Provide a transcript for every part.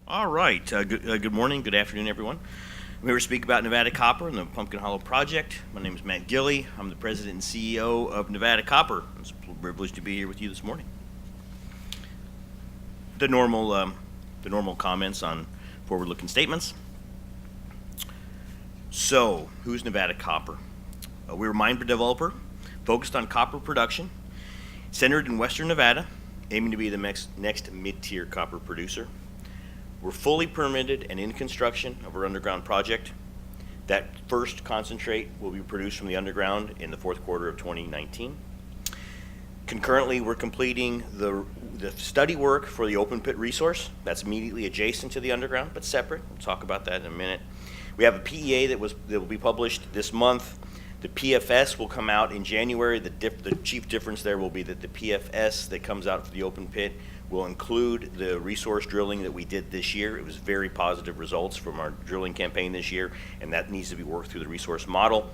All right. Good morning, good afternoon, everyone. I'm here to speak about Nevada Copper and the Pumpkin Hollow Project. My name is Matt Gilley. I'm the president and CEO of Nevada Copper. It's a privilege to be here with you this morning. The normal comments on forward-looking statements. So, who's Nevada Copper? We're a mine developer focused on copper production, centered in western Nevada, aiming to be the next mid-tier copper producer. We're fully permitted and in construction of our underground project. That first concentrate will be produced from the underground in the fourth quarter of 2019. Concurrently, we're completing the study work for the open pit resource. That's immediately adjacent to the underground, but separate. We'll talk about that in a minute. We have a PEA that will be published this month. The PFS will come out in January. The chief difference there will be that the PFS that comes out for the open pit will include the resource drilling that we did this year. It was very positive results from our drilling campaign this year, and that needs to be worked through the resource model.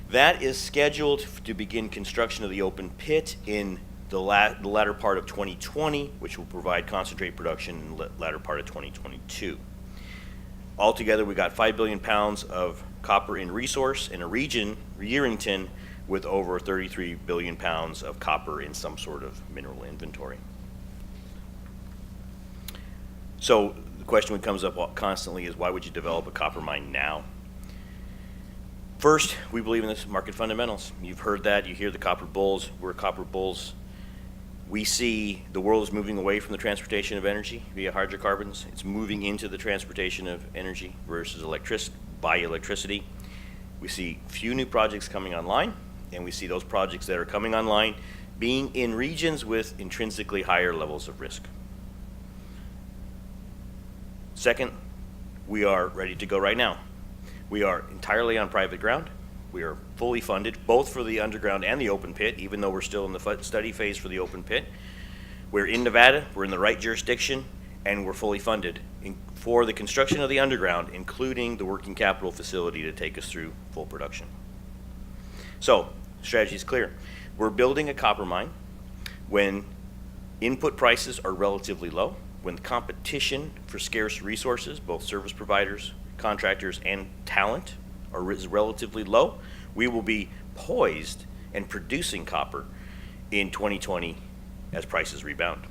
That is scheduled to begin construction of the open pit in the latter part of 2020, which will provide concentrate production in the latter part of 2022. Altogether, we got 5 billion pounds of copper in resource in a region, Yerington, with over 33 billion pounds of copper in some sort of mineral inventory. So the question that comes up constantly is, why would you develop a copper mine now? First, we believe in this market fundamentals. You've heard that. You hear the copper bulls. We're copper bulls. We see the world is moving away from the transportation of energy via hydrocarbons. It's moving into the transportation of energy versus electricity. We see few new projects coming online, and we see those projects that are coming online being in regions with intrinsically higher levels of risk. Second, we are ready to go right now. We are entirely on private ground. We are fully funded, both for the underground and the open pit, even though we're still in the study phase for the open pit. We're in Nevada, we're in the right jurisdiction, and we're fully funded for the construction of the underground, including the working capital facility to take us through full production. So, the strategy is clear. We're building a copper mine when input prices are relatively low, when the competition for scarce resources, both service providers, contractors, and talent is relatively low. We will be poised and producing copper in 2020 as prices rebound.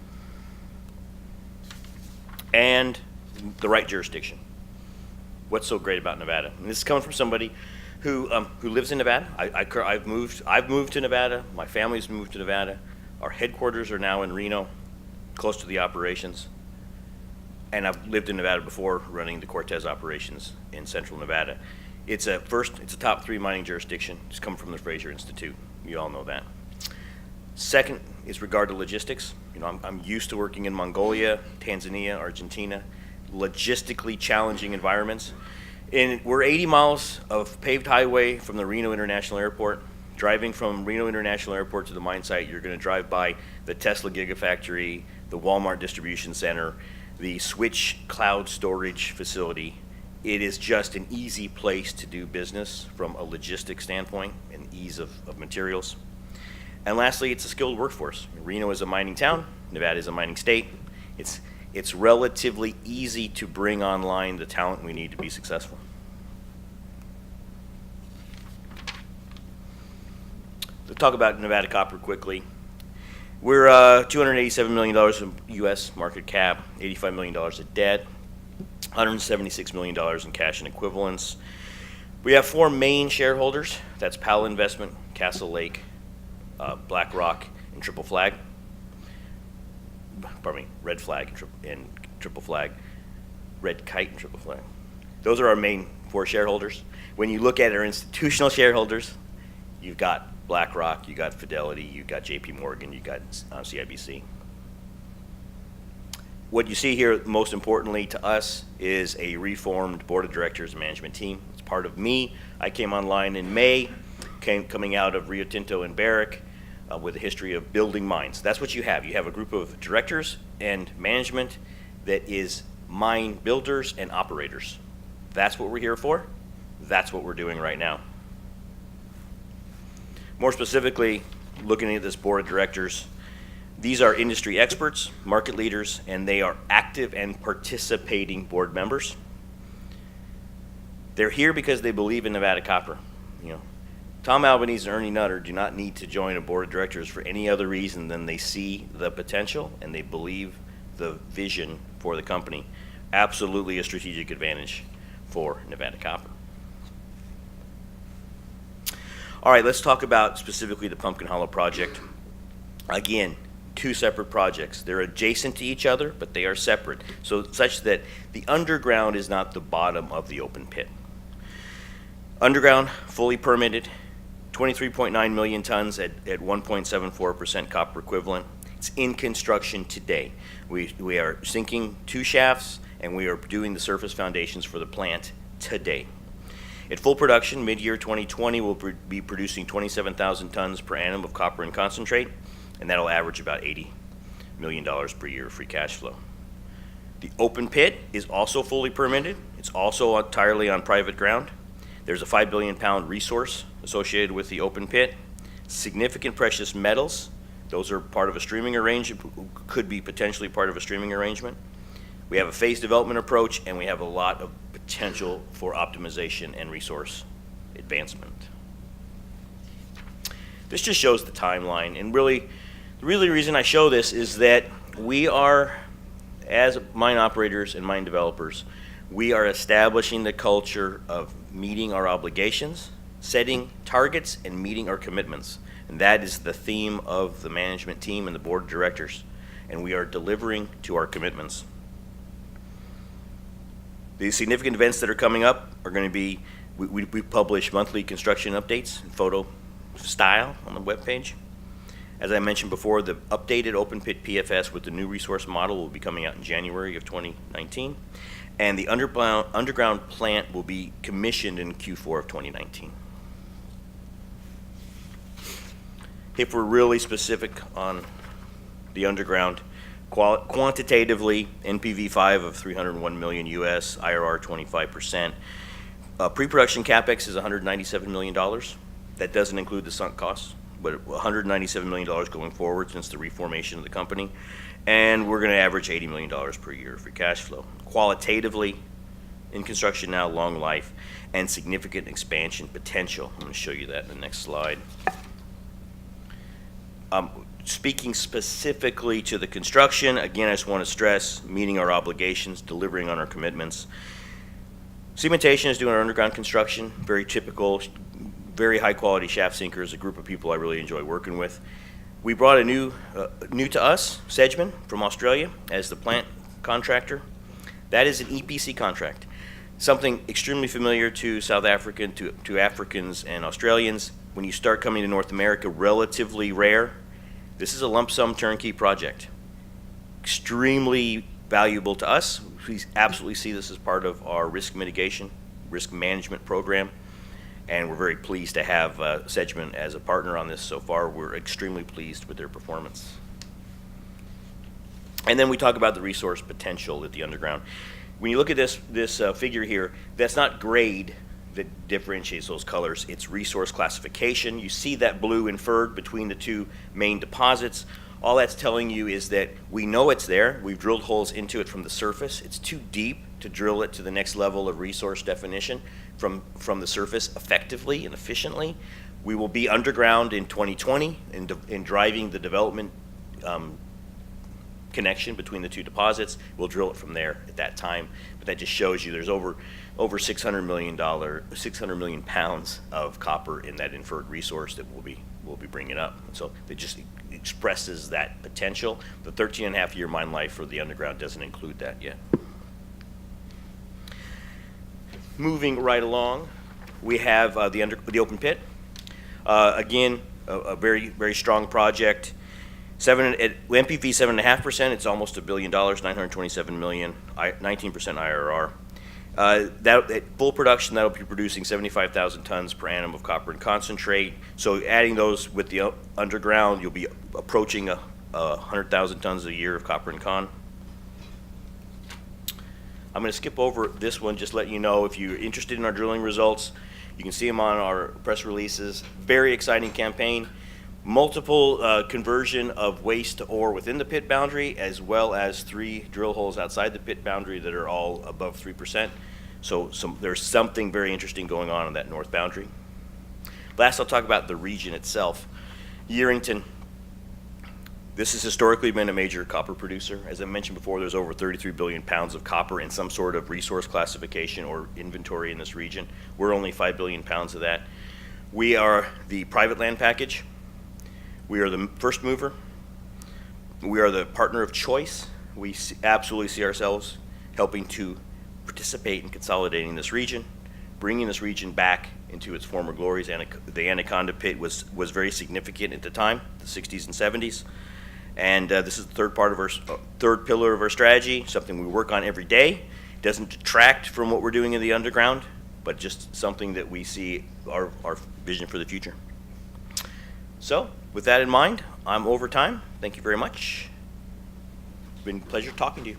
And the right jurisdiction. What's so great about Nevada? And this is coming from somebody who lives in Nevada. I've moved to Nevada. My family's moved to Nevada. Our headquarters are now in Reno, close to the operations. And I've lived in Nevada before, running the Cortez operations in central Nevada. It's a top 3 mining jurisdiction. It's come from the Fraser Institute. You all know that. Second is regard to logistics. I'm used to working in Mongolia, Tanzania, Argentina, logistically challenging environments. And we're 80 miles of paved highway from the Reno International Airport. Driving from Reno International Airport to the mine site, you're going to drive by the Tesla Gigafactory, the Walmart Distribution Center, the Switch cloud storage facility. It is just an easy place to do business from a logistics standpoint and ease of materials. And lastly, it's a skilled workforce. Reno is a mining town. Nevada is a mining state. It's relatively easy to bring online the talent we need to be successful. Let's talk about Nevada Copper quickly. We're $287 million in U.S. market cap, $85 million of debt, $176 million in cash and equivalents. We have 4 main shareholders. That's Powell Investment, Castle Lake, BlackRock, and Triple Flag. Red Flag and Triple Flag. Red Kite and Triple Flag. Those are our main 4 shareholders. When you look at our institutional shareholders, you've got BlackRock, you got Fidelity, you got JP Morgan, you got CIBC. What you see here, most importantly to us, is a reformed board of directors and management team. It's part of me. I came online in May, coming out of Rio Tinto and Barrick with a history of building mines. That's what you have. You have a group of directors and management that is mine builders and operators. That's what we're here for. That's what we're doing right now. More specifically, looking at this board of directors, These are industry experts, market leaders, and they are active and participating board members. They're here because they believe in Nevada copper. Tom Albanese and Ernie Nutter do not need to join a board of directors for any other reason than they see the potential and they believe the vision for the company. Absolutely a strategic advantage for Nevada copper. All right, let's talk about specifically the Pumpkin Hollow project. Again, two separate projects. They're adjacent to each other, but they are separate, so such that the underground is not the bottom of the open pit. Underground, fully permitted, 23.9 million tons at 1.74% copper equivalent. It's in construction today. We are sinking 2 shafts, and we are doing the surface foundations for the plant today. At full production, mid-year 2020, we'll be producing 27,000 tons per annum of copper and concentrate, and that'll average about $80 million per year of free cash flow. The open pit is also fully permitted. It's also entirely on private ground. There's a 5 billion pound resource associated with the open pit. Significant precious metals. Those are part of a streaming arrangement, could be potentially part of a streaming arrangement. We have a phase development approach, and we have a lot of potential for optimization and resource advancement. This just shows the timeline, and really the reason I show this is that we are, as mine operators and mine developers, we are establishing the culture of meeting our obligations, setting targets, and meeting our commitments. And that is the theme of the management team and the board of directors. And we are delivering to our commitments. The significant events that are coming up are going to be, we publish monthly construction updates in photo style on the webpage. As I mentioned before, the updated open pit PFS with the new resource model will be coming out in January of 2019. And the underground plant will be commissioned in Q4 of 2019. If we're really specific on the underground, quantitatively, NPV 5 of 301 million US, IRR 25%. Pre-production capex is $197 million. That doesn't include the sunk costs, but $197 million going forward since the reformation of the company. And we're going to average $80 million per year for cash flow. Qualitatively, in construction now, long life, and significant expansion potential. I'm going to show you that in the next slide. Speaking specifically to the construction, again, I just want to stress meeting our obligations, delivering on our commitments. Cementation is doing our underground construction, very typical, very high quality shaft sinkers, a group of people I really enjoy working with. We brought a new to us, Sedgman from Australia, as the plant contractor. That is an EPC contract, something extremely familiar to South African, to Africans and Australians. When you start coming to North America, relatively rare. This is a lump sum turnkey project. Extremely valuable to us. We absolutely see this as part of our risk mitigation, risk management program. And we're very pleased to have Sedgman as a partner on this so far. We're extremely pleased with their performance. And then we talk about the resource potential at the underground. When you look at this figure here, that's not grade that differentiates those colors. It's resource classification. You see that blue inferred between the two main deposits. All that's telling you is that we know it's there. We've drilled holes into it from the surface. It's too deep to drill it to the next level of resource definition from the surface effectively and efficiently. We will be underground in 2020 in driving the development connection between the two deposits. We'll drill it from there at that time. But that just shows you there's over 600 million pounds of copper in that inferred resource that we'll be bringing up. So it just expresses that potential. The 13.5 year mine life for the underground doesn't include that yet. Moving right along, we have the open pit. Again, a very, very strong project. NPV 7.5%. It's almost $1 billion, 927 million, 19% IRR. At full production, that'll be producing 75,000 tons per annum of copper and concentrate. So adding those with the underground, you'll be approaching 100,000 tons a year of copper and con. I'm going to skip over this one, just let you know if you're interested in our drilling results, you can see them on our press releases. Very exciting campaign. multiple conversion of waste to ore within the pit boundary, as well as 3 drill holes outside the pit boundary that are all above 3%. So there's something very interesting going on that north boundary. Last, I'll talk about the region itself. Yerington, this has historically been a major copper producer. As I mentioned before, there's over 33 billion pounds of copper in some sort of resource classification or inventory in this region. We're only 5 billion pounds of that. We are the private land package. We are the first mover. We are the partner of choice. We absolutely see ourselves helping to participate in consolidating this region, bringing this region back into its former glories. The Anaconda pit was very significant at the time, the 60s and 70s. And this is the third pillar of our strategy, something we work on every day. It doesn't detract from what we're doing in the underground, but just something that we see our vision for the future. So, with that in mind, I'm over time. Thank you very much. It's been a pleasure talking to you.